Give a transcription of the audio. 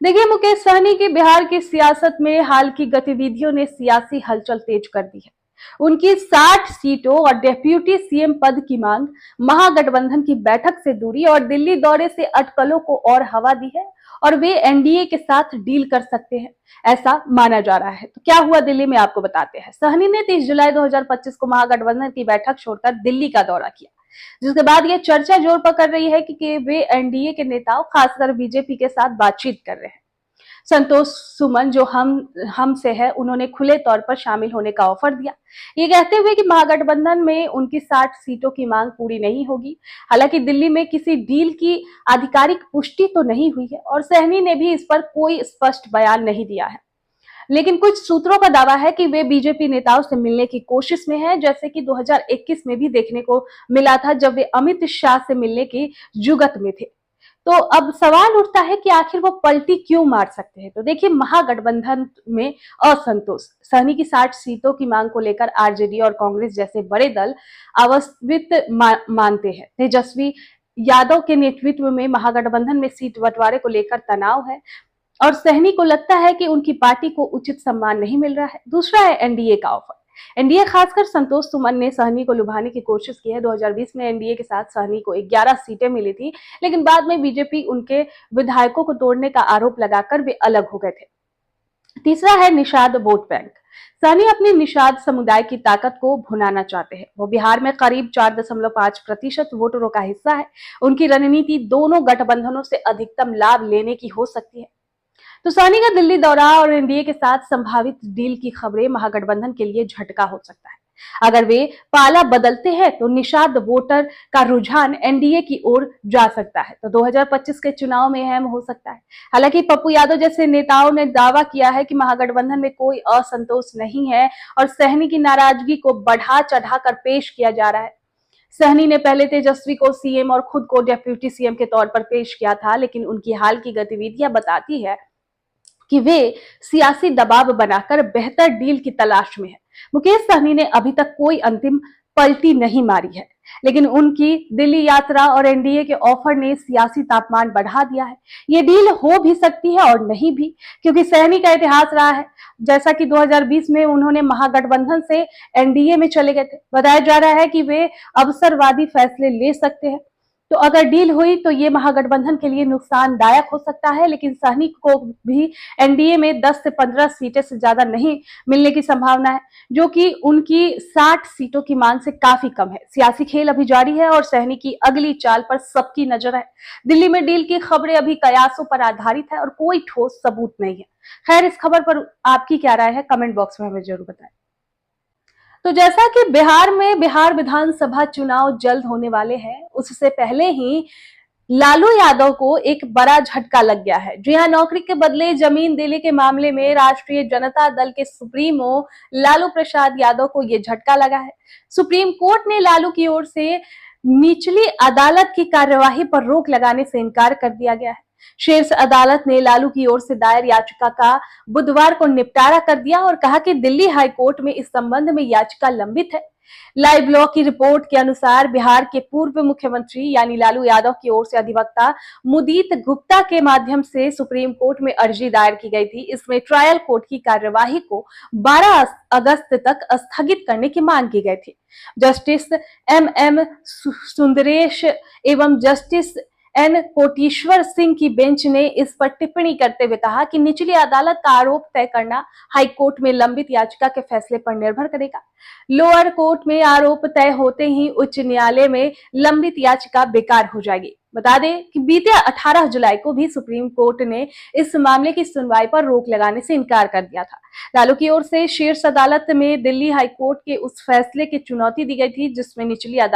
देखिए, मुकेश सहनी की बिहार की सियासत में हाल की गतिविधियों ने सियासी हलचल तेज कर दी है। उनकी 60 सीटों और डेप्यूटी सीएम पद की मांग, महागठबंधन की बैठक से दूरी और दिल्ली दौरे से अटकलों को और हवा दी है और वे एनडीए के साथ डील कर सकते हैं, ऐसा माना जा रहा है। तो क्या हुआ दिल्ली में, आपको बताते हैं। सहनी ने 30 जुलाई 2025 को महागठबंधन की बैठक छोड़कर दिल्ली का दौरा किया, जिसके बाद यह चर्चा जोर पकड़ रही है कि वे एनडीए के नेताओं, खासकर बीजेपी के साथ बातचीत कर रहे हैं। संतोष सुमन, जो हम से है, उन्होंने खुले तौर पर शामिल होने का ऑफर दिया, ये कहते हुए कि महागठबंधन में उनकी 60 सीटों की मांग पूरी नहीं होगी। हालांकि दिल्ली में किसी डील की आधिकारिक पुष्टि तो नहीं हुई है और सहनी ने भी इस पर कोई स्पष्ट बयान नहीं दिया है, लेकिन कुछ सूत्रों का दावा है कि वे बीजेपी नेताओं से मिलने की कोशिश में हैं, जैसे कि 2021 में भी देखने को मिला था, जब वे अमित शाह से मिलने की जुगत में थे। तो अब सवाल उठता है कि आखिर वो पलटी क्यों मार सकते हैं। तो देखिए, महागठबंधन में असंतोष, सहनी की 60 सीटों की मांग को लेकर आरजेडी और कांग्रेस जैसे बड़े दल अवस्थित मानते हैं। तेजस्वी यादव के नेतृत्व में महागठबंधन में सीट बंटवारे को लेकर तनाव है और सहनी को लगता है कि उनकी पार्टी को उचित सम्मान नहीं मिल रहा है। दूसरा है एनडीए का ऑफर। एनडीए, खासकर संतोष सुमन ने सहनी को लुभाने की कोशिश की है। 2020 में एनडीए के साथ सहनी को 11 सीटें मिली थी, लेकिन बाद में बीजेपी उनके विधायकों को तोड़ने का आरोप लगाकर वे अलग हो गए थे। तीसरा है निषाद वोट बैंक। सहनी अपनी निषाद समुदाय की ताकत को भुनाना चाहते हैं। वो बिहार में करीब 4.5% वोटरों का हिस्सा है। उनकी रणनीति दोनों गठबंधनों से अधिकतम लाभ लेने की हो सकती है। तो सहनी का दिल्ली दौरा और एनडीए के साथ संभावित डील की खबरें महागठबंधन के लिए झटका हो सकता है। अगर वे पाला बदलते हैं तो निषाद वोटर का रुझान एनडीए की ओर जा सकता है, तो 2025 के चुनाव में अहम हो सकता है। हालांकि पप्पू यादव जैसे नेताओं ने दावा किया है कि महागठबंधन में कोई असंतोष नहीं है और सहनी की नाराजगी को बढ़ा चढ़ाकर पेश किया जा रहा है। सहनी ने पहले तेजस्वी को सीएम और खुद को डेप्यूटी सीएम के तौर पर पेश किया था, लेकिन उनकी हाल की गतिविधियां बताती है कि वे सियासी दबाव बनाकर बेहतर डील की तलाश में है। मुकेश सहनी ने अभी तक कोई अंतिम पलटी नहीं मारी है, लेकिन उनकी दिल्ली यात्रा और एनडीए के ऑफर ने सियासी तापमान बढ़ा दिया है। ये डील हो भी सकती है और नहीं भी, क्योंकि सहनी का इतिहास रहा है। जैसा कि 2020 में उन्होंने महागठबंधन से एनडीए में चले गए थे। बताया जा रहा है कि वे अवसरवादी फैसले ले सकते हैं। तो अगर डील हुई तो ये महागठबंधन के लिए नुकसानदायक हो सकता है, लेकिन सहनी को भी एनडीए में 10 से 15 सीटें से ज्यादा नहीं मिलने की संभावना है, जो कि उनकी 60 सीटों की मांग से काफी कम है। सियासी खेल अभी जारी है और सहनी की अगली चाल पर सबकी नजर है। दिल्ली में डील की खबरें अभी कयासों पर आधारित है और कोई ठोस सबूत नहीं है। खैर, इस खबर पर आपकी क्या राय है, कमेंट बॉक्स में हमें जरूर बताएं। तो जैसा कि बिहार में विधानसभा चुनाव जल्द होने वाले हैं, उससे पहले ही लालू यादव को एक बड़ा झटका लग गया है। जी हां, नौकरी के बदले जमीन देने के मामले में राष्ट्रीय जनता दल के सुप्रीमो लालू प्रसाद यादव को यह झटका लगा है। सुप्रीम कोर्ट ने लालू की ओर से निचली अदालत की कार्यवाही पर रोक लगाने से इनकार कर दिया गया है। शीर्ष अदालत ने लालू की ओर से दायर याचिका का बुधवार को निपटारा कर दिया और कहा कि दिल्ली हाई कोर्ट में इस संबंध में याचिका लंबित है। लाइव लॉ की रिपोर्ट के अनुसार बिहार के पूर्व मुख्यमंत्री यानी लालू यादव की ओर से अधिवक्ता मुदीत गुप्ता के माध्यम से सुप्रीम कोर्ट में अर्जी दायर की गई थी। इसमें ट्रायल कोर्ट की कार्यवाही को 12 अगस्त तक स्थगित करने की मांग की गई थी। जस्टिस एम सुंदरेश एवं जस्टिस एन कोटेश्वर सिंह की बेंच ने इस पर टिप्पणी करते हुए कहा कि निचली अदालत का आरोप तय करना हाई कोर्ट में लंबित याचिका के फैसले पर निर्भर करेगा। लोअर कोर्ट में आरोप तय होते ही उच्च न्यायालय में लंबित याचिका बेकार हो जाएगी। बता दें कि बीते 18 जुलाई को भी सुप्रीम कोर्ट ने इस मामले की सुनवाई पर रोक लगाने से इनकार कर दिया था। लालू की ओर से शीर्ष अदालत में दिल्ली हाई कोर्ट के उस फैसले की चुनौती दी गई थी जिसमें निचली अदालत